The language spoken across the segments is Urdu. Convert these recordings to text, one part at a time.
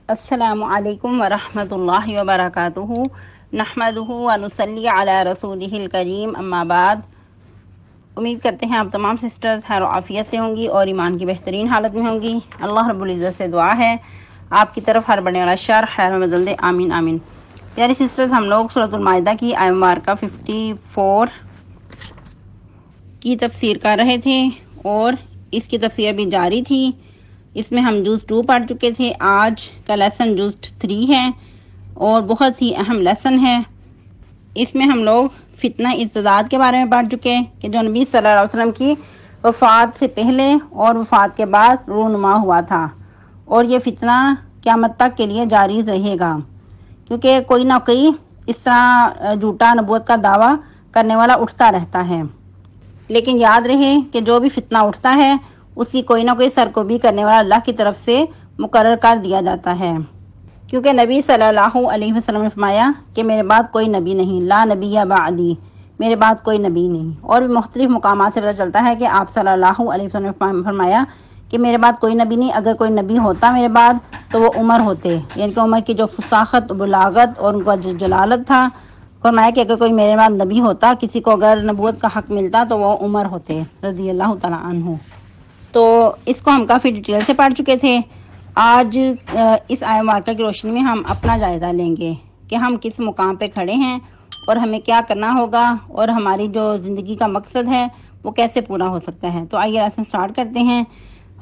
السلام علیکم ورحمۃ اللہ وبرکاتہ نحمدہ ونصلی علی رسولہ الکریم اما بعد۔ امید کرتے ہیں آپ تمام سسٹرز خیر و عافیت سے ہوں گی اور ایمان کی بہترین حالت میں ہوں گی۔ اللہ رب العزت سے دعا ہے آپ کی طرف ہر بڑے والا شر خیر و بدل دے، آمین آمین۔ پیاری سسٹرز، ہم لوگ سورۃ المائدہ کی آیت مبارکہ 54 کی تفسیر کر رہے تھے اور اس کی تفسیر بھی جاری تھی۔ اس میں ہم جز 2 پڑھ چکے تھے، آج کا لیسن جز 3 ہے اور بہت ہی اہم لیسن ہے۔ اس میں ہم لوگ فتنہ ارتداد کے بارے میں پڑھ چکے کہ جو نبی صلی اللہ علیہ وسلم کی وفات سے پہلے اور وفات کے بعد رونما ہوا تھا، اور یہ فتنہ قیامت تک کے لیے جاری رہے گا، کیونکہ کوئی نہ کوئی اس طرح جھوٹا نبوت کا دعویٰ کرنے والا اٹھتا رہتا ہے۔ لیکن یاد رہے کہ جو بھی فتنہ اٹھتا ہے اس کی کوئی نہ کوئی سرکوبی کرنے والا اللہ کی طرف سے مقرر کر دیا جاتا ہے، کیونکہ نبی صلی اللہ علیہ وسلم نے فرمایا کہ میرے بعد کوئی نبی نہیں، لا نبی بعدی، میرے بعد کوئی نبی نہیں۔ اور بھی مختلف مقامات سے پتہ چلتا ہے کہ آپ صلی اللہ علیہ وسلم نے فرمایا کہ میرے بعد کوئی نبی نہیں، اگر کوئی نبی ہوتا میرے بعد تو وہ عمر ہوتے، یعنی کہ عمر کی جو فصاحت، بلاغت اور ان کا جو جلالت تھا، فرمایا کہ اگر کوئی میرے بعد نبی ہوتا، کسی کو اگر نبوت کا حق ملتا تو وہ عمر ہوتے رضی اللہ تعالیٰ عنہ۔ تو اس کو ہم کافی ڈیٹیل سے پڑھ چکے تھے۔ آج اس آیت مبارکہ کی روشنی میں ہم اپنا جائزہ لیں گے کہ ہم کس مقام پہ کھڑے ہیں اور ہمیں کیا کرنا ہوگا اور ہماری جو زندگی کا مقصد ہے وہ کیسے پورا ہو سکتا ہے۔ تو آئیے لیسن سٹارٹ کرتے ہیں۔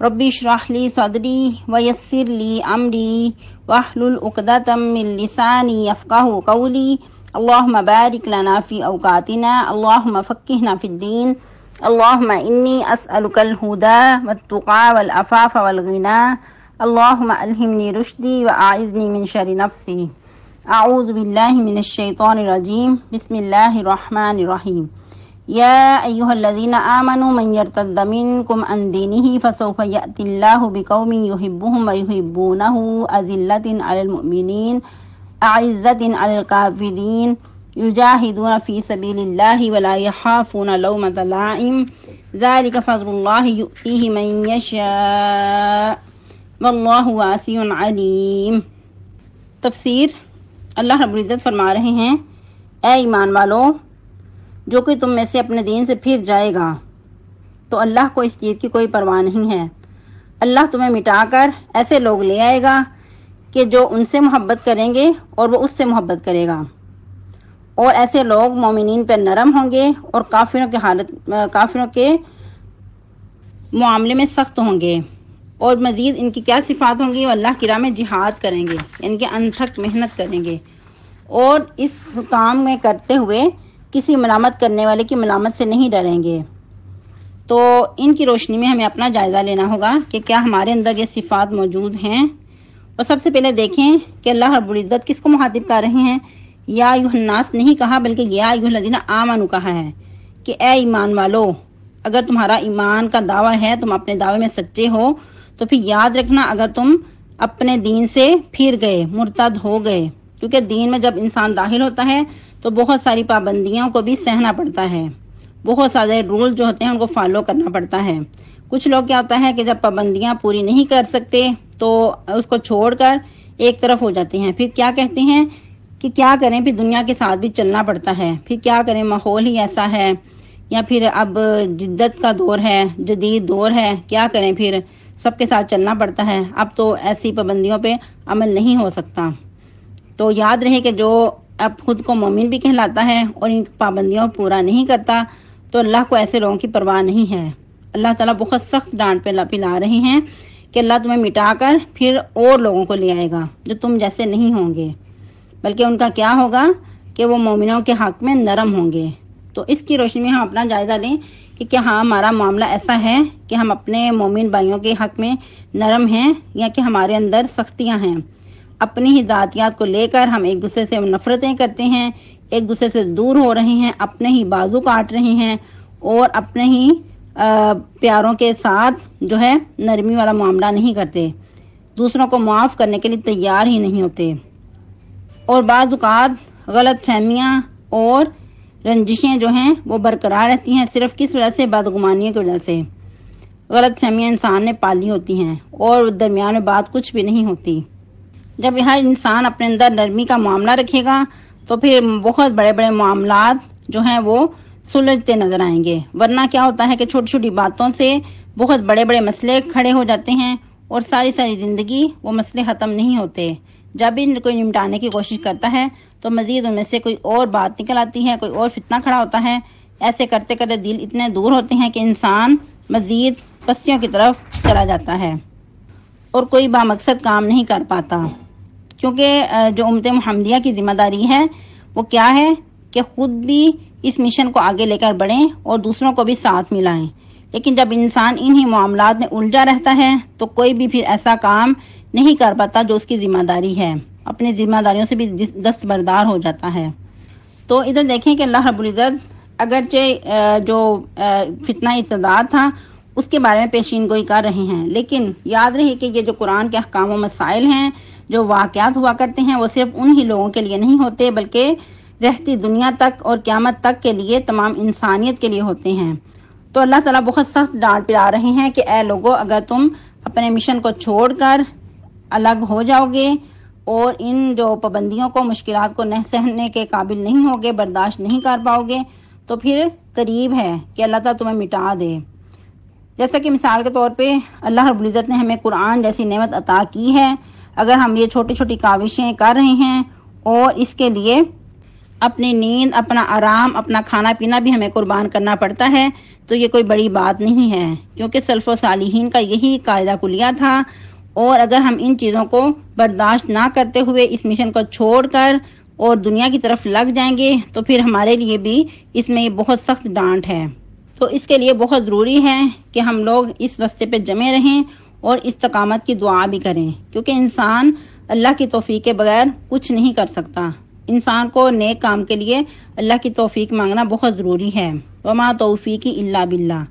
ربی اشرح لی صدری ویسر لی امری واحلل عقدۃ من لسانی یفقہوا قولی اللہم بارک لنا فی اوقاتنا اللہم فقہنا فی الدین اللہم انی اسألک الہدی والتقی والعفاف والغنی اللہم الہمنی رشدی واعذنی من شر نفسی اعوذ باللہ من الشیطان الرجیم بسم اللہ الرحمن الرحیم یا ایہا الذین آمنوا من یرتد منکم عن دینہ فسوف یأتی اللہ بقوم یحبہم ویحبونہ اذلۃ علی المؤمنین اعزۃ علی الکافرین یجاہدون فی سبیل اللہ ولا یخافون لومۃ لائم ذلک فضل اللہ یؤتیہ من یشاء واللہ واسع علیم۔ تفسیر۔ اللہ رب العزت فرما رہے ہیں، اے ایمان والو، جو کوئی تم میں سے اپنے دین سے پھر جائے گا تو اللہ کو اس چیز کی کوئی پرواہ نہیں ہے۔ اللہ تمہیں مٹا کر ایسے لوگ لے آئے گا کہ جو ان سے محبت کریں گے اور وہ اس سے محبت کرے گا، اور ایسے لوگ مومنین پر نرم ہوں گے اور کافروں کے معاملے میں سخت ہوں گے۔ اور مزید ان کی کیا صفات ہوں گی؟ وہ اللہ کی راہ میں جہاد کریں گے، یعنی کہ انتھک محنت کریں گے، اور اس کام میں کرتے ہوئے کسی ملامت کرنے والے کی ملامت سے نہیں ڈریں گے۔ تو ان کی روشنی میں ہمیں اپنا جائزہ لینا ہوگا کہ کیا ہمارے اندر یہ صفات موجود ہیں۔ اور سب سے پہلے دیکھیں کہ اللہ رب العزت کس کو مخاطب کر رہے ہیں۔ یا ایھا الناس نہیں کہا بلکہ یا ایھا الذین آمنوا کہا ہے کہ اے ایمان والو، اگر تمہارا ایمان کا دعویٰ ہے، تم اپنے دعوے میں سچے ہو، تو پھر یاد رکھنا اگر تم اپنے دین سے پھر گئے، مرتد ہو گئے، کیونکہ دین میں جب انسان داخل ہوتا ہے تو بہت ساری پابندیوں کو بھی سہنا پڑتا ہے، بہت سارے رول جو ہوتے ہیں ان کو فالو کرنا پڑتا ہے۔ کچھ لوگ کیا ہوتا ہے کہ جب پابندیاں پوری نہیں کر سکتے تو اس کو چھوڑ کر ایک طرف ہو جاتے ہیں، پھر کیا کہتے ہیں کہ کیا کریں، پھر دنیا کے ساتھ بھی چلنا پڑتا ہے، پھر کیا کریں، ماحول ہی ایسا ہے، یا پھر اب جدت کا دور ہے، جدید دور ہے، کیا کریں، پھر سب کے ساتھ چلنا پڑتا ہے، اب تو ایسی پابندیوں پہ عمل نہیں ہو سکتا۔ تو یاد رہے کہ جو اب خود کو مومن بھی کہلاتا ہے اور ان پابندیوں کو پورا نہیں کرتا تو اللہ کو ایسے لوگوں کی پرواہ نہیں ہے۔ اللہ تعالیٰ بہت سخت ڈانٹ پہ پلا رہے ہیں کہ اللہ تمہیں مٹا کر پھر اور لوگوں کو لے آئے گا جو تم جیسے نہیں ہوں گے، بلکہ ان کا کیا ہوگا کہ وہ مومنوں کے حق میں نرم ہوں گے۔ تو اس کی روشنی میں ہم اپنا جائزہ لیں کہ کیا ہمارا معاملہ ایسا ہے کہ ہم اپنے مومن بھائیوں کے حق میں نرم ہیں، یا کہ ہمارے اندر سختیاں ہیں۔ اپنی ہی ذاتیات کو لے کر ہم ایک دوسرے سے نفرتیں کرتے ہیں، ایک دوسرے سے دور ہو رہے ہیں، اپنے ہی بازو کاٹ رہے ہیں، اور اپنے ہی پیاروں کے ساتھ جو ہے نرمی والا معاملہ نہیں کرتے، دوسروں کو معاف کرنے کے لیے تیار ہی نہیں ہوتے، اور بعض اوقات غلط فہمیاں اور رنجشیں جو ہیں وہ برقرار رہتی ہیں، صرف کس وجہ سے؟ بدگمانیوں کی وجہ سے۔ غلط فہمیاں انسان نے پالی ہوتی ہیں اور درمیان میں بات کچھ بھی نہیں ہوتی۔ جب ہر انسان اپنے اندر نرمی کا معاملہ رکھے گا تو پھر بہت بڑے بڑے معاملات جو ہیں وہ سلجھتے نظر آئیں گے، ورنہ کیا ہوتا ہے کہ چھوٹی چھوٹی باتوں سے بہت بڑے بڑے مسئلے کھڑے ہو جاتے ہیں اور ساری زندگی وہ مسئلے ختم نہیں ہوتے۔ جب بھی کوئی نمٹانے کی کوشش کرتا ہے تو مزید ان میں سے کوئی اور بات نکل آتی ہے، کوئی اور فتنہ کھڑا ہوتا ہے۔ ایسے کرتے کرتے دل اتنے دور ہوتے ہیں کہ انسان مزید پستیوں کی طرف چلا جاتا ہے اور کوئی بامقصد کام نہیں کر پاتا، کیونکہ جو امت محمدیہ کی ذمہ داری ہے وہ کیا ہے کہ خود بھی اس مشن کو آگے لے کر بڑھیں اور دوسروں کو بھی ساتھ ملائیں۔ لیکن جب انسان انہی معاملات میں الجھا رہتا ہے تو کوئی بھی پھر ایسا کام نہیں کر پاتا جو اس کی ذمہ داری ہے، اپنی ذمہ داریوں سے بھی دستبردار ہو جاتا ہے۔ تو ادھر دیکھیں کہ اللہ رب العزت اگرچہ جو فتنہ ارتداد تھا اس کے بارے میں پیشین گوئی کر رہے ہیں، لیکن یاد رہے کہ یہ جو قرآن کے احکام و مسائل ہیں، جو واقعات ہوا کرتے ہیں، وہ صرف انہی لوگوں کے لیے نہیں ہوتے بلکہ رہتی دنیا تک اور قیامت تک کے لیے تمام انسانیت کے لیے ہوتے ہیں۔ تو اللہ تعالیٰ بہت سخت ڈانٹ پلا رہے ہیں کہ اے لوگو، اگر تم اپنے مشن کو چھوڑ کر الگ ہو جاؤ گے اور ان جو پابندیوں کو، مشکلات کو نہ سہنے کے قابل نہیں ہوگے، برداشت نہیں کر پاؤ گے، تو پھر قریب ہے کہ اللہ تعالیٰ تمہیں مٹا دے۔ جیسا کہ مثال کے طور پہ اللہ رب العزت نے ہمیں قرآن جیسی نعمت عطا کی ہے، اگر ہم یہ چھوٹی چھوٹی کاوشیں کر رہے ہیں اور اس کے لیے اپنی نیند، اپنا آرام، اپنا کھانا پینا بھی ہمیں قربان کرنا پڑتا ہے تو یہ کوئی بڑی بات نہیں ہے، کیونکہ سلف و صالحین کا یہی قاعدہ کلیہ تھا۔ اور اگر ہم ان چیزوں کو برداشت نہ کرتے ہوئے اس مشن کو چھوڑ کر اور دنیا کی طرف لگ جائیں گے تو پھر ہمارے لیے بھی اس میں بہت سخت ڈانٹ ہے۔ تو اس کے لیے بہت ضروری ہے کہ ہم لوگ اس راستے پہ جمے رہیں اور استقامت کی دعا بھی کریں، کیونکہ انسان اللہ کی توفیق کے بغیر کچھ نہیں کر سکتا۔ انسان کو نیک کام کے لیے اللہ کی توفیق مانگنا بہت ضروری ہے۔ وما توفیقی الا باللہ،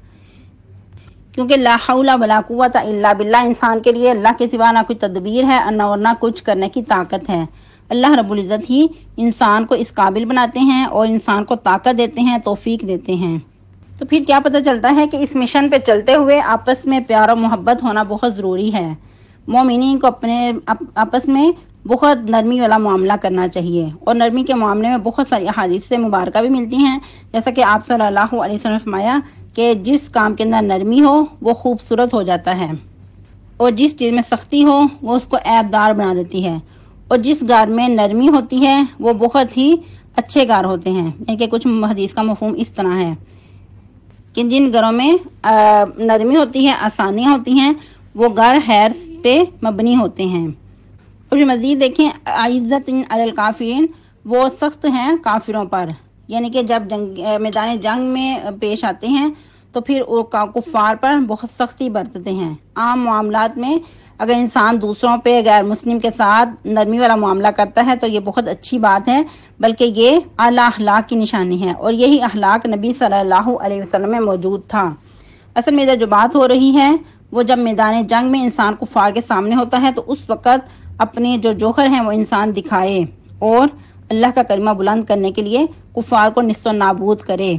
کیونکہ لا حول ولا قوت الا باللہ، انسان کے لیے اللہ کے سوا نہ کوئی تدبیر ہے اور نہ کچھ کرنے کی طاقت ہے۔ اللہ رب العزت ہی انسان کو اس قابل بناتے ہیں اور انسان کو طاقت دیتے ہیں، توفیق دیتے ہیں۔ تو پھر کیا پتہ چلتا ہے کہ اس مشن پہ چلتے ہوئے آپس میں پیار و محبت ہونا بہت ضروری ہے۔ مومنین کو اپنے آپس میں بہت نرمی والا معاملہ کرنا چاہیے، اور نرمی کے معاملے میں بہت ساری احادیث سے مبارکہ بھی ملتی ہیں، جیسا کہ آپ صلی اللہ علیہ وسلم نے فرمایا کہ جس کام کے اندر نرمی ہو وہ خوبصورت ہو جاتا ہے، اور جس چیز میں سختی ہو وہ اس کو عیب دار بنا دیتی ہے، اور جس گھر میں نرمی ہوتی ہے وہ بہت ہی اچھے گھر ہوتے ہیں۔ یعنی کہ کچھ حدیث کا مفہوم اس طرح ہے کہ جن گھروں میں نرمی ہوتی ہے، آسانیاں ہوتی ہیں، وہ گھر خیر پہ مبنی ہوتے ہیں۔ اور مزید دیکھیں، عزت علی الکافرین، وہ سخت ہیں کافروں پر، یعنی کہ جب میدان جنگ میں پیش آتے ہیں تو پھر وہ کفار پر بہت سختی برتتے ہیں۔ عام معاملات میں اگر انسان دوسروں پہ غیر مسلم کے ساتھ نرمی والا معاملہ کرتا ہے تو یہ بہت اچھی بات ہے، بلکہ یہ اعلیٰ اخلاق کی نشانی ہے، اور یہی اخلاق نبی صلی اللہ علیہ وسلم میں موجود تھا۔ اصل میں ادھر جو بات ہو رہی ہے وہ جب میدان جنگ میں انسان کفار کے سامنے ہوتا ہے تو اس وقت اپنے جو جوہر ہیں وہ انسان دکھائے اور اللہ کا کلمہ بلند کرنے کے لیے کفار کو نیست و نابود کرے۔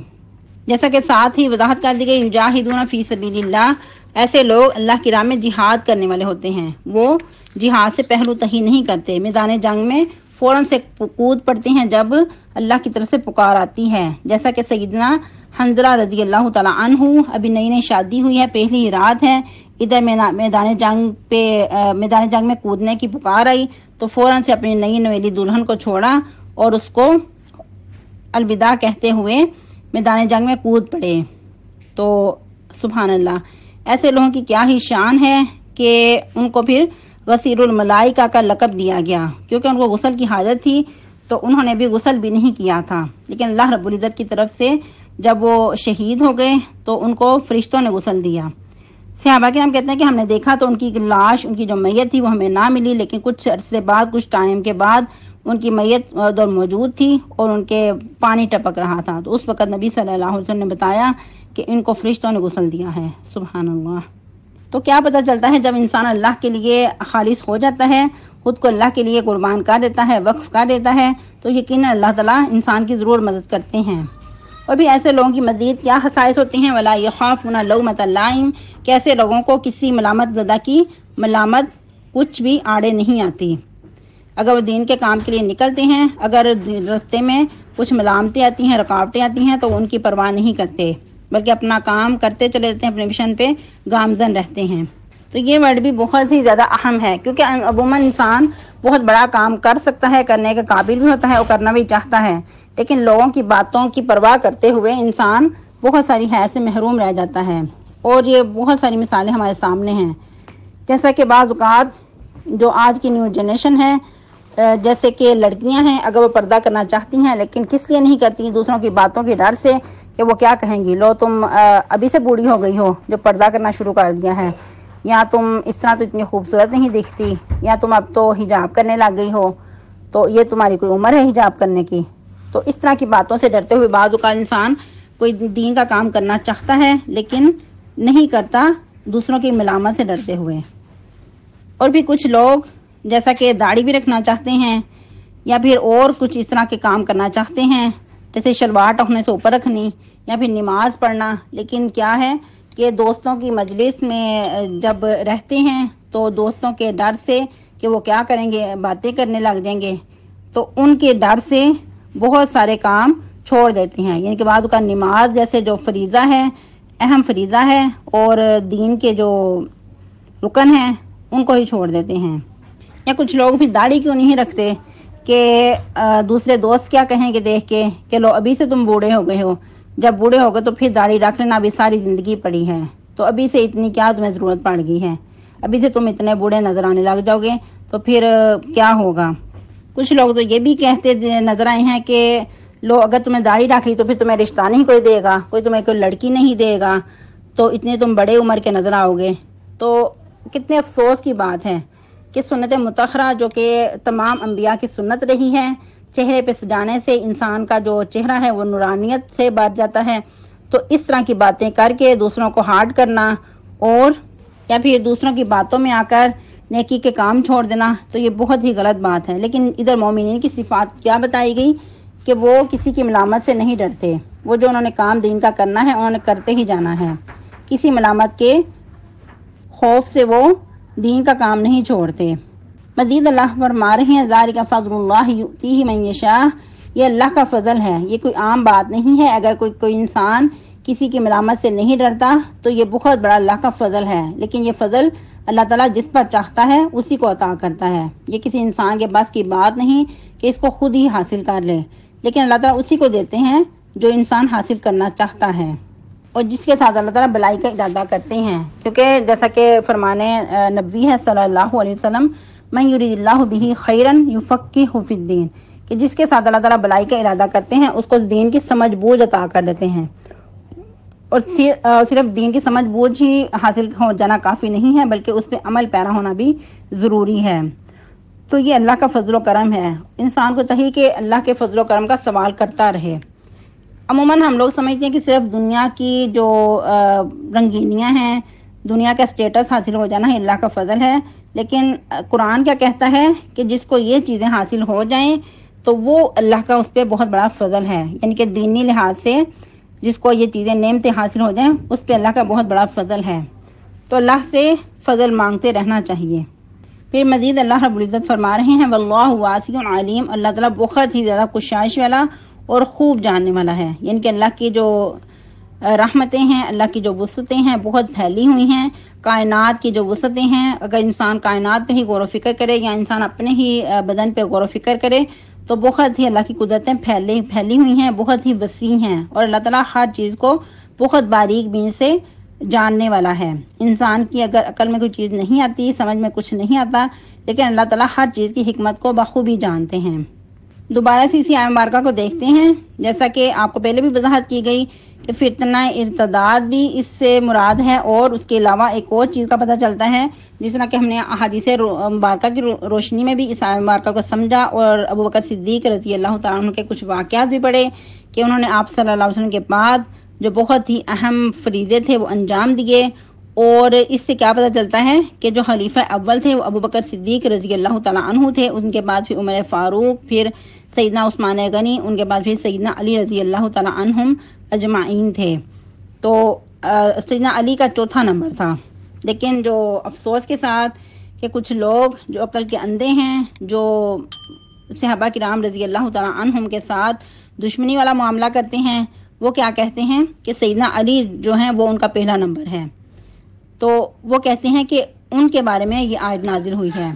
جیسا کہ ساتھ ہی وضاحت کر دی گئی، یجاہدون فی سبیل اللہ، ایسے لوگ اللہ کی راہ میں جہاد کرنے والے ہوتے ہیں، وہ جہاد سے پہلو تہی نہیں کرتے، میدان جنگ میں فوراً سے کود پڑتے ہیں جب اللہ کی طرف سے پکار آتی ہے۔ جیسا کہ سیدنا حنظلہ رضی اللہ تعالیٰ عنہ، ابھی نئی نئی شادی ہوئی ہے، پہلی رات ہے، ادھر میدان جنگ میں کودنے کی پکار آئی تو فوراً سے اپنی نئی نویلی دلہن کو چھوڑا اور اس کو الوداع کہتے ہوئے میدان جنگ میں کود پڑے۔ تو سبحان اللہ، ایسے لوگوں کی کیا ہی شان ہے کہ ان کو پھر غسیر الملائکہ کا لقب دیا گیا، کیونکہ ان کو غسل کی حاجت تھی تو انہوں نے بھی غسل بھی نہیں کیا تھا، لیکن اللہ رب العزت کی طرف سے جب وہ شہید ہو گئے تو ان کو فرشتوں نے غسل دیا۔ صحابہ کرام کہتے ہیں کہ ہم نے دیکھا تو ان کی لاش، ان کی جو میت تھی وہ ہمیں نہ ملی، لیکن کچھ عرصے بعد، کچھ ٹائم کے بعد ان کی میت ادھر موجود تھی اور ان کے پانی ٹپک رہا تھا، تو اس وقت نبی صلی اللہ علیہ وسلم نے بتایا کہ ان کو فرشتوں نے غسل دیا ہے۔ سبحان اللہ۔ تو کیا پتہ چلتا ہے، جب انسان اللہ کے لیے خالص ہو جاتا ہے، خود کو اللہ کے لیے قربان کر دیتا ہے، وقف کر دیتا ہے، تو یقیناً اللہ تعالیٰ انسان کی ضرور مدد کرتے ہیں۔ اور بھی ایسے لوگوں کی مزید کیا خصائص ہوتی ہیں، ولا یخافون لومۃ لائم، کہ ایسے لوگوں کو کسی ملامت زدہ کی ملامت کچھ بھی آڑے نہیں آتی۔ اگر وہ دین کے کام کے لیے نکلتے ہیں، اگر راستے میں کچھ ملامتیں آتی ہیں، رکاوٹیں آتی ہیں تو ان کی پرواہ نہیں کرتے، بلکہ اپنا کام کرتے چلے جاتے ہیں، اپنے مشن پہ گامزن رہتے ہیں۔ تو یہ ورڈ بھی بہت ہی زیادہ اہم ہے، کیونکہ عموماً انسان بہت بڑا کام کر سکتا ہے، کرنے کے قابل بھی ہوتا ہے اور کرنا بھی چاہتا ہے، لیکن لوگوں کی باتوں کی پرواہ کرتے ہوئے انسان بہت ساری خیر سے محروم رہ جاتا ہے۔ اور یہ بہت ساری مثالیں ہمارے سامنے ہیں، جیسا کہ بعض اوقات جو آج کی نیو جنریشن ہے، جیسے کہ لڑکیاں ہیں، اگر وہ پردہ کرنا چاہتی ہیں لیکن کس لیے نہیں کرتی؟ دوسروں کی باتوں کے ڈر سے کہ وہ کیا کہیں گی، لو تم ابھی سے بوڑھی ہو گئی ہو جو پردہ کرنا شروع کر دیا ہے، یا تم اس طرح تو اتنی خوبصورت نہیں دکھتی، یا تم اب تو حجاب کرنے لگ گئی ہو، تو یہ تمہاری کوئی عمر ہے حجاب کرنے کی؟ تو اس طرح کی باتوں سے ڈرتے ہوئے بعض اوقات انسان کوئی دین کا کام کرنا چاہتا ہے لیکن نہیں کرتا، دوسروں کی ملامت سے ڈرتے ہوئے۔ اور بھی کچھ لوگ جیسا کہ داڑھی بھی رکھنا چاہتے ہیں، یا پھر اور کچھ اس طرح کے کام کرنا چاہتے ہیں، جیسے شلوار ٹخنے سے اوپر رکھنی یا پھر نماز پڑھنا، لیکن کیا ہے کہ دوستوں کی مجلس میں جب رہتے ہیں تو دوستوں کے ڈر سے کہ وہ کیا کریں گے، باتیں کرنے لگ جائیں گے، تو ان کے ڈر سے بہت سارے کام چھوڑ دیتے ہیں۔ یعنی کہ بعد کا نماز جیسے جو فریضہ ہے، اہم فریضہ ہے، اور دین کے جو رکن ہیں ان کو ہی چھوڑ دیتے ہیں۔ یا کچھ لوگ بھی داڑھی کیوں نہیں رکھتے کہ دوسرے دوست کیا کہیں گے دیکھ کے کہ لو ابھی سے تم بوڑھے ہو گئے ہو، جب بوڑھے ہو گئے تو پھر داڑھی رکھ لینا، ابھی ساری زندگی پڑی ہے، تو ابھی سے اتنی کیا تمہیں ضرورت پڑ گئی ہے، ابھی سے تم اتنے بوڑھے نظر آنے لگ جاؤ گے تو پھر کیا ہوگا۔ کچھ لوگ تو یہ بھی کہتے نظر آئے ہیں کہ لو اگر تمہیں داڑھی رکھ لی تو پھر تمہیں رشتہ نہیں کوئی دے گا، کوئی تمہیں کوئی لڑکی نہیں دے گا، تو اتنے تم بڑے عمر کے نظر آؤ گے۔ تو کتنے افسوس کی بات ہے کہ سنت مطہرہ جو کہ تمام انبیاء کی سنت رہی ہے، چہرے پہ سجانے سے انسان کا جو چہرہ ہے وہ نورانیت سے بھر جاتا ہے، تو اس طرح کی باتیں کر کے دوسروں کو ہارٹ کرنا اور یا پھر دوسروں کی باتوں میں آ کر نیکی کے کام چھوڑ دینا، تو یہ بہت ہی غلط بات ہے۔ لیکن ادھر مومنین کی صفات کیا بتائی گئی کہ وہ کسی کی ملامت سے نہیں ڈرتے، وہ جو انہوں نے کام دین کا کرنا ہے انہوں نے کرتے ہی جانا ہے، کسی ملامت کے خوف سے وہ دین کا کام نہیں چھوڑتے۔ مزید اللہ فرما رہے ہیں ذالک فضل اللہ یؤتیہ من یشاء، یہ اللہ کا فضل ہے، یہ کوئی عام بات نہیں ہے۔ اگر کوئی انسان کسی کی ملامت سے نہیں ڈرتا تو یہ بہت بڑا اللہ کا فضل ہے، لیکن یہ فضل اللہ تعالیٰ جس پر چاہتا ہے اسی کو عطا کرتا ہے، یہ کسی انسان کے بس کی بات نہیں کہ اس کو خود ہی حاصل کر لے، لیکن اللہ تعالیٰ اسی کو دیتے ہیں جو انسان حاصل کرنا چاہتا ہے اور جس کے ساتھ اللہ تعالیٰ بلائی کا ارادہ کرتے ہیں، کیونکہ جیسا کہ فرمانے نبی ہے صلی اللہ علیہ وسلم من یرید اللہ بہ خیرا یفقہہ فی الدین، کہ جس کے ساتھ اللہ تعالیٰ بلائی کا ارادہ کرتے ہیں اس کو دین کی سمجھ بوجھ عطا کر دیتے ہیں۔ اور صرف دین کی سمجھ بوجھ ہی حاصل ہو جانا کافی نہیں ہے، بلکہ اس پہ عمل پیرا ہونا بھی ضروری ہے۔ تو یہ اللہ کا فضل و کرم ہے، انسان کو چاہیے کہ اللہ کے فضل و کرم کا سوال کرتا رہے۔ عموماً ہم لوگ سمجھتے ہیں کہ صرف دنیا کی جو رنگینیاں ہیں، دنیا کا سٹیٹس حاصل ہو جانا ہے اللہ کا فضل ہے، لیکن قرآن کیا کہتا ہے کہ جس کو یہ چیزیں حاصل ہو جائیں تو وہ اللہ کا اس پہ بہت بڑا فضل ہے، یعنی کہ دینی لحاظ سے جس کو یہ چیزیں نعمتیں حاصل ہو جائیں اس پہ اللہ کا بہت بڑا فضل ہے، تو اللہ سے فضل مانگتے رہنا چاہیے۔ پھر مزید اللہ رب العزت فرما رہے ہیں واللہ واسع علیم، اللہ تعالیٰ بہت ہی زیادہ کشائش والا اور خوب جاننے والا ہے، یعنی کہ اللہ کی جو رحمتیں ہیں، اللہ کی جو وسعتیں ہیں بہت پھیلی ہوئی ہیں، کائنات کی جو وسعتیں ہیں، اگر انسان کائنات پہ ہی غور و فکر کرے یا انسان اپنے ہی بدن پہ غور و فکر کرے تو بہت ہی اللہ کی قدرتیں پھیلی ہوئی ہیں، بہت ہی وسیع ہیں، اور اللہ تعالیٰ ہر چیز کو بہت باریک بین سے جاننے والا ہے۔ انسان کی اگر عقل میں کوئی چیز نہیں آتی، سمجھ میں کچھ نہیں آتا، لیکن اللہ تعالیٰ ہر چیز کی حکمت کو بخوبی جانتے ہیں۔ دوبارہ سے اسی آیت مبارکہ کو دیکھتے ہیں، جیسا کہ آپ کو پہلے بھی وضاحت کی گئی کہ فتنہ ارتداد بھی اس سے مراد ہے، اور اس کے علاوہ ایک اور چیز کا پتہ چلتا ہے، جس طرح کہ ہم نے احادیث مبارکہ کی روشنی میں بھی اس آیت مبارکہ کو سمجھا، اور ابو بکر صدیق رضی اللہ تعالیٰ عنہ کے کچھ واقعات بھی پڑھے کہ انہوں نے آپ صلی اللہ علیہ وسلم کے بعد جو بہت ہی اہم فریضے تھے وہ انجام دیے، اور اس سے کیا پتہ چلتا ہے کہ جو خلیفہ اول تھے وہ ابو بکر صدیق رضی اللہ تعالیٰ عنہ تھے، ان کے بعد پھر عمر فاروق، پھر سیدنا عثمان غنی، ان کے بعد پھر سیدنا علی رضی اللہ تعالیٰ عنہم اجمعین تھے، تو سیدنا علی کا چوتھا نمبر تھا۔ لیکن جو افسوس کے ساتھ کہ کچھ لوگ جو عقل کے اندھے ہیں، جو صحابہ کرام رضی اللہ تعالیٰ عنہم کے ساتھ دشمنی والا معاملہ کرتے ہیں، وہ کیا کہتے ہیں کہ سیدنا علی جو ہیں وہ ان کا پہلا نمبر ہے. تو وہ کہتے ہیں کہ ان کے بارے میں یہ آیت نازل ہوئی ہے.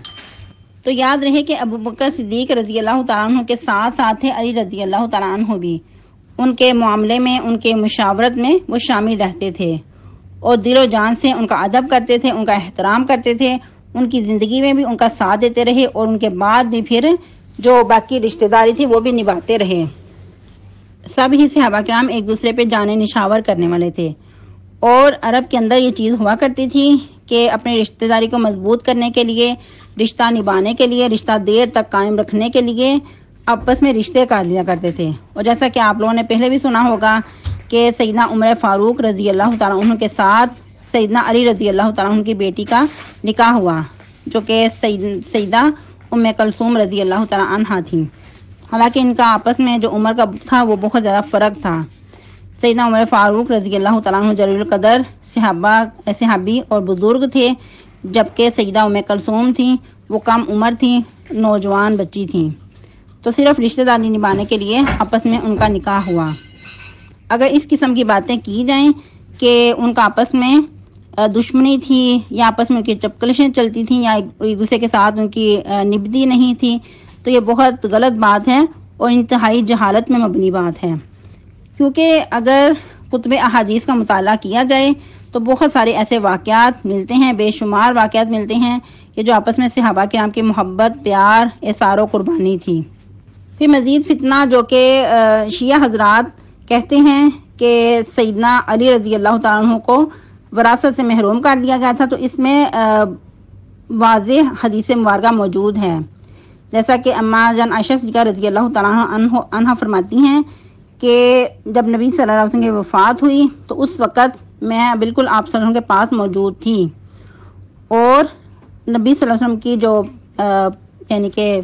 تو یاد رہے کہ ابو بکر صدیق رضی اللہ تعالیٰ عنہ کے ساتھ ساتھ ہے علی رضی اللہ تعالیٰ عنہ بھی. ان کے معاملے میں، ان کے مشاورت میں وہ شامل رہتے تھے اور دل و جان سے ان کا ادب کرتے تھے، ان کا احترام کرتے تھے، ان کی زندگی میں بھی ان کا ساتھ دیتے رہے اور ان کے بعد بھی پھر جو باقی رشتہ داری تھی وہ بھی نبھاتے رہے. سب ہی صحابہ کرام ایک دوسرے پہ جانے نشاور کرنے والے تھے، اور عرب کے اندر یہ چیز ہوا کرتی تھی کہ اپنے رشتہ داری کو مضبوط کرنے کے لیے، رشتہ نبھانے کے لیے، رشتہ دیر تک قائم رکھنے کے لیے آپس میں رشتے کر لیا کرتے تھے. اور جیسا کہ آپ لوگوں نے پہلے بھی سنا ہوگا کہ سیدنا عمر فاروق رضی اللہ تعالیٰ عنہ کے ساتھ سیدنا علی رضی اللہ تعالیٰ عنہ کی بیٹی کا نکاح ہوا، جو کہ سیدہ ام کلثوم رضی اللہ تعالیٰ عنہا تھیں. حالانکہ ان کا آپس میں جو عمر کا تھا وہ بہت زیادہ فرق تھا. سیدنا عمر فاروق رضی اللہ تعالیٰ عنہ جلیل القدر صحابی اور بزرگ تھے، جبکہ سیدہ ام کلثوم تھیں وہ کم عمر تھیں، نوجوان بچی تھیں. تو صرف رشتہ داری نبھانے کے لیے آپس میں ان کا نکاح ہوا. اگر اس قسم کی باتیں کی جائیں کہ ان کا آپس میں دشمنی تھی یا آپس میں ان کی چپکلشیں چلتی تھیں یا ایک دوسرے کے ساتھ ان کی نبدی نہیں تھی، تو یہ بہت غلط بات ہے اور انتہائی جہالت میں مبنی بات ہے. کیونکہ اگر کتب احادیث کا مطالعہ کیا جائے تو بہت سارے ایسے واقعات ملتے ہیں، بے شمار واقعات ملتے ہیں کہ جو آپس میں صحابہ کرام کی محبت، پیار، اثار و قربانی تھی. پھر مزید فتنہ جو کہ شیعہ حضرات کہتے ہیں کہ سیدنا علی رضی اللہ تعالیٰ عنہ کو وراثت سے محروم کر دیا گیا تھا، تو اس میں واضح حدیث مبارکہ موجود ہے. جیسا کہ اماں جان عائشہ صدیقہ رضی اللہ تعالیٰ عنہ فرماتی ہیں کہ جب نبی صلی اللہ علیہ وسلم کی وفات ہوئی تو اس وقت میں بالکل آپ صلی اللہ علیہ وسلم کے پاس موجود تھی، اور نبی صلی اللہ علیہ وسلم کی جو یعنی کہ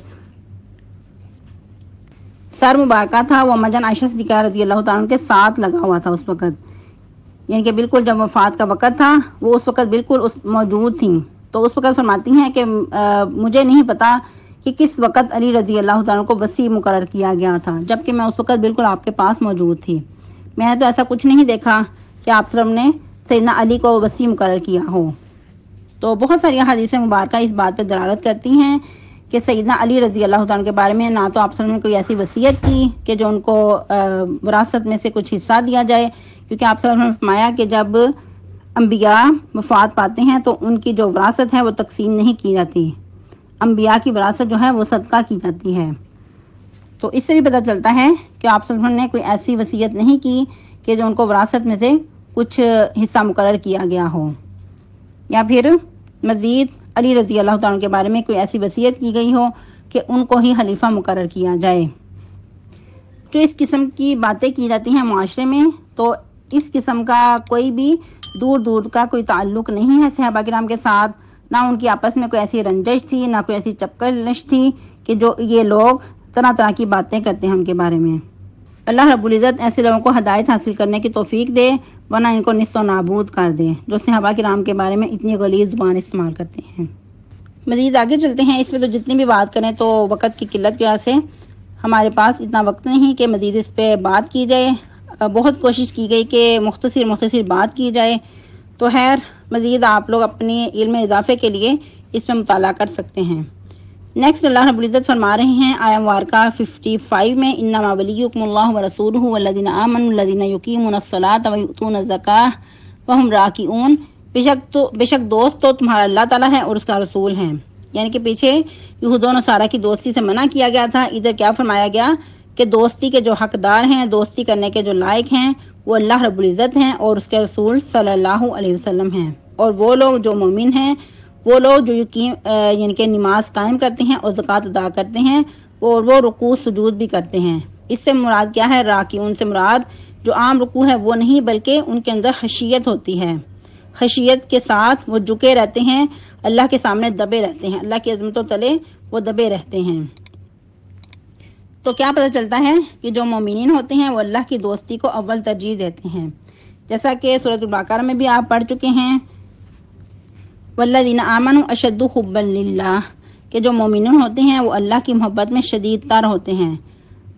سر مبارکہ تھا وہ اماں جان عائشہ صدیقہ رضی اللہ تعالیٰ عنہ کے ساتھ لگا ہوا تھا اس وقت. یعنی کہ بالکل جب وفات کا وقت تھا وہ اس وقت بالکل موجود تھیں. تو اس وقت فرماتی ہیں کہ مجھے نہیں پتا کہ کس وقت علی رضی اللہ تعالیٰ کو وصی مقرر کیا گیا تھا، جبکہ میں اس وقت بالکل آپ کے پاس موجود تھی. میں نے تو ایسا کچھ نہیں دیکھا کہ آپ صلی اللہ علیہ وسلم نے سیدنا علی کو وصی مقرر کیا ہو. تو بہت ساری حدیث مبارکہ اس بات پہ دلالت کرتی ہیں کہ سیدنا علی رضی اللہ تعالیٰ کے بارے میں نہ تو آپ صلی اللہ علیہ وسلم نے کوئی ایسی وصیت کی کہ جو ان کو وراثت میں سے کچھ حصہ دیا جائے، کیونکہ آپ صلی اللہ علیہ وسلم نے فرمایا کہ جب انبیاء وفات پاتے ہیں تو ان کی جو وراثت ہے وہ تقسیم نہیں کی جاتی، انبیاء کی وراثت جو ہے وہ صدقہ کی جاتی ہے. تو اس سے بھی پتہ چلتا ہے کہ آپ صلی اللہ علیہ وسلم نے کوئی ایسی وصیت نہیں کی کہ جو ان کو وراثت میں سے کچھ حصہ مقرر کیا گیا ہو، یا پھر مزید علی رضی اللہ تعالیٰ کے بارے میں کوئی ایسی وصیت کی گئی ہو کہ ان کو ہی خلیفہ مقرر کیا جائے. جو اس قسم کی باتیں کی جاتی ہیں معاشرے میں، تو اس قسم کا کوئی بھی دور دور کا کوئی تعلق نہیں ہے صحابہ کرام کے ساتھ. نہ ان کی آپس میں کوئی ایسی رنجش تھی، نہ کوئی ایسی چپکلش تھی کہ جو یہ لوگ طرح طرح کی باتیں کرتے ہیں ان کے بارے میں. اللہ رب العزت ایسے لوگوں کو ہدایت حاصل کرنے کی توفیق دے، ورنہ ان کو نیست و نابود کر دے جو صحابہ کرام کے بارے میں اتنی غلیظ زبان استعمال کرتے ہیں. مزید آگے چلتے ہیں. اس پہ تو جتنی بھی بات کریں تو وقت کی قلت کی وجہ سے ہمارے پاس اتنا وقت نہیں کہ مزید اس پہ بات کی جائے. بہت کوشش کی گئی کہ مختصر بات کی جائے، تو خیر مزید آپ لوگ اپنی علم اضافے کے لیے اس پہ مطالعہ کر سکتے ہیں. نیکسٹ اللہ رب العزت فرما رہے ہیں آیہ مبارکہ 55 میں، انما ولیکم اللہ ورسولہ والذین آمنوا الذین یقیمون الصلاۃ ویؤتون الزکاۃ وہم راکعون. بے شک دوست تو تمہارا اللہ تعالیٰ ہے اور اس کا رسول ہیں. یعنی کہ پیچھے یہود و نصارہ کی دوستی سے منع کیا گیا تھا، ادھر کیا فرمایا گیا کہ دوستی کے جو حقدار ہیں، دوستی کرنے کے جو لائق ہیں وہ اللہ رب العزت ہیں اور اس کے رسول صلی اللہ علیہ وسلم ہیں. اور وہ لوگ جو مومن ہیں، وہ لوگ جو یعنی کہ نماز قائم کرتے ہیں اور زکوٰۃ ادا کرتے ہیں اور وہ رکوع سجود بھی کرتے ہیں. اس سے مراد کیا ہے؟ راکعون سے مراد جو عام رکوع ہے وہ نہیں، بلکہ ان کے اندر خشیت ہوتی ہے. خشیت کے ساتھ وہ جھکے رہتے ہیں، اللہ کے سامنے دبے رہتے ہیں، اللہ کی عظمتوں تلے وہ دبے رہتے ہیں. تو کیا پتہ چلتا ہے کہ جو مومنین ہوتے ہیں وہ اللہ کی دوستی کو اول ترجیح دیتے ہیں. جیسا کہ سورۃ البقرہ میں بھی آپ پڑھ چکے ہیں والذین آمنوا اشد حبا للہ، کہ جو مومنین ہوتے ہیں وہ اللہ کی محبت میں شدید تر ہوتے ہیں،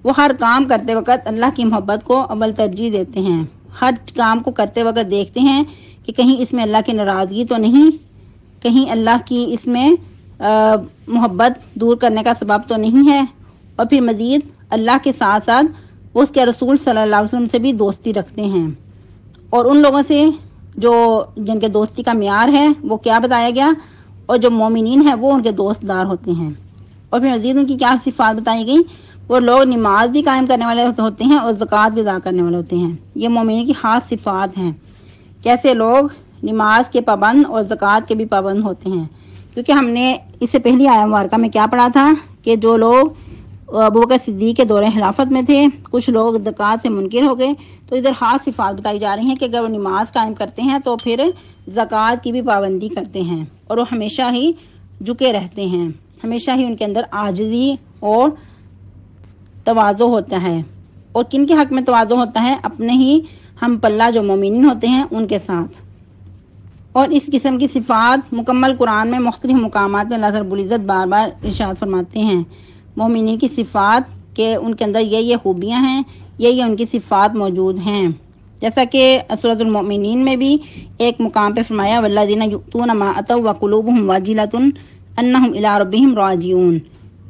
وہ ہر کام کرتے وقت اللہ کی محبت کو اول ترجیح دیتے ہیں، ہر کام کو کرتے وقت دیکھتے ہیں کہ کہیں اس میں اللہ کی ناراضگی تو نہیں، کہیں اللہ کی اس میں محبت دور کرنے کا سبب تو نہیں ہے، اور پھر مزید اللہ کے ساتھ ساتھ وہ اس کے رسول صلی اللہ علیہ وسلم سے بھی دوستی رکھتے ہیں، اور ان لوگوں سے جو جن کے دوستی کا معیار ہے وہ کیا بتایا گیا، اور جو مومنین ہیں وہ ان کے دوست دار ہوتے ہیں، اور پھر مزید ان کی کیا صفات بتائی گئی، وہ لوگ نماز بھی قائم کرنے والے ہوتے ہیں اور زکوٰۃ بھی ادا کرنے والے ہوتے ہیں۔ یہ مومنین کی خاص صفات ہیں، کیسے لوگ نماز کے پابند اور زکوٰۃ کے بھی پابند ہوتے ہیں، کیونکہ ہم نے اس سے پہلی آیت مبارکہ میں کیا پڑھا تھا کہ جو لوگ ابوبکر صدیق کے دور خلافت میں تھے، کچھ لوگ زکوٰۃ سے منکر ہو گئے، تو ادھر خاص صفات بتائی جا رہی ہیں کہ اگر وہ نماز قائم کرتے ہیں تو پھر زکوٰۃ کی بھی پابندی کرتے ہیں، اور وہ ہمیشہ ہی جھکے رہتے ہیں، ہمیشہ ہی ان کے اندر عاجزی اور تواضع ہوتا ہے، اور کن کے حق میں تواضع ہوتا ہے، اپنے ہی ہم پلہ جو مومنین ہوتے ہیں ان کے ساتھ۔ اور اس قسم کی صفات مکمل قرآن میں مختلف مقامات میں اللہ رب العزت بار بار ارشاد فرماتے ہیں، مومنین کی صفات کہ ان کے اندر یہ خوبیاں ہیں، یہ ان کی صفات موجود ہیں، جیسا کہ سورۃ المؤمنین میں بھی ایک مقام پہ فرمایا والذین یؤتون ما اتوا وقلوبہم واجلۃ انہم الی ربہم راجعون،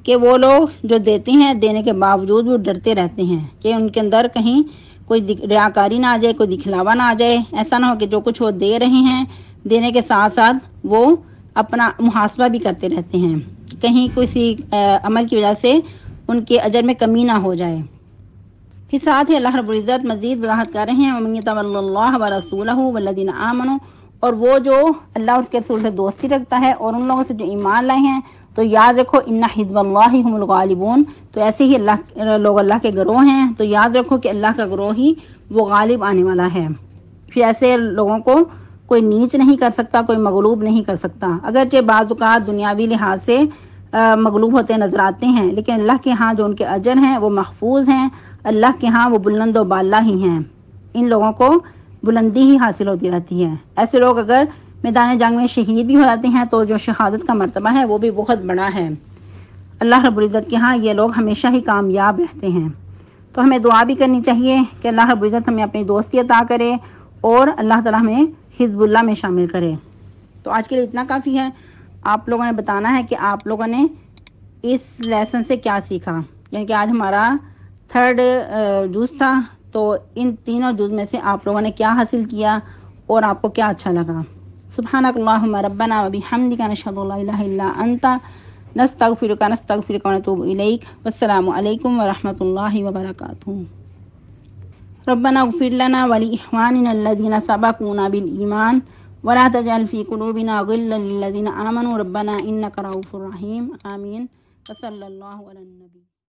کہ وہ لوگ جو دیتے ہیں دینے کے باوجود وہ ڈرتے رہتے ہیں کہ ان کے اندر کہیں کوئی ریاکاری نہ آ جائے، کوئی دکھلاوا نہ آ جائے، ایسا نہ ہو کہ جو کچھ وہ دے رہے ہیں دینے کے ساتھ ساتھ وہ اپنا محاسبہ بھی کرتے رہتے ہیں، کہیں کسی عمل کی وجہ سے ان کے اجر میں کمی نہ ہو جائے۔ پھر ساتھ ہی اللہ رب العزت مزید وضاحت کر رہے ہیں وَمَن يَتَوَلَّ اللَّهَ وَرَسُولَهُ وَالَّذِينَ آمَنُوا، اور وہ جو اللہ اس کے رسول سے دوستی رکھتا ہے اور ان لوگوں سے جو ایمان لائے ہیں، تو یاد رکھو ان حزب اللہ هم الغالبون، تو ایسے ہی لوگ اللہ کے گروہ ہیں، تو یاد رکھو کہ اللہ کا گروہ ہی وہ غالب آنے والا ہے۔ پھر ایسے لوگوں کو کوئی نیچ نہیں کر سکتا، کوئی مغلوب نہیں کر سکتا، اگرچہ بعض اوقات دنیاوی لحاظ سے مغلوب ہوتے نظر آتے ہیں، لیکن اللہ کے ہاں جو ان کے اجر ہیں وہ محفوظ ہیں، اللہ کے ہاں وہ بلند و بالا ہی ہیں، ان لوگوں کو بلندی ہی حاصل ہوتی رہتی ہے۔ ایسے لوگ اگر میدان جنگ میں شہید بھی ہو جاتے ہیں تو جو شہادت کا مرتبہ ہے وہ بھی بہت بڑا ہے، اللہ رب العزت کے ہاں یہ لوگ ہمیشہ ہی کامیاب رہتے ہیں۔ تو ہمیں دعا بھی کرنی چاہیے کہ اللہ رب العزت ہمیں اپنی دوستی عطا کرے اور اللہ تعالیٰ ہمیں حزب اللہ میں شامل کرے۔ تو آج کے لیے اتنا کافی ہے، آپ لوگوں نے بتانا ہے کہ آپ لوگوں نے اس لیسن سے کیا سیکھا، یعنی کہ آج ہمارا 3rd جز تھا، تو ان تینوں جز میں سے آپ لوگوں نے کیا حاصل کیا اور آپ کو کیا اچھا لگا۔ سبحانک اللہم ربنا وبحمدک نشہد ان لا الہ الا انت نستغفرک ونتوب الیک، والسلام علیکم ورحمۃ اللہ وبرکاتہ۔ ربنا اغفر لنا ولاخواننا الذین سبقونا بالایمان ولا تجعل فی قلوبنا غلا للذین آمنوا ربنا انک رؤوف رحیم، آمین، وصلی اللہ علی النبی۔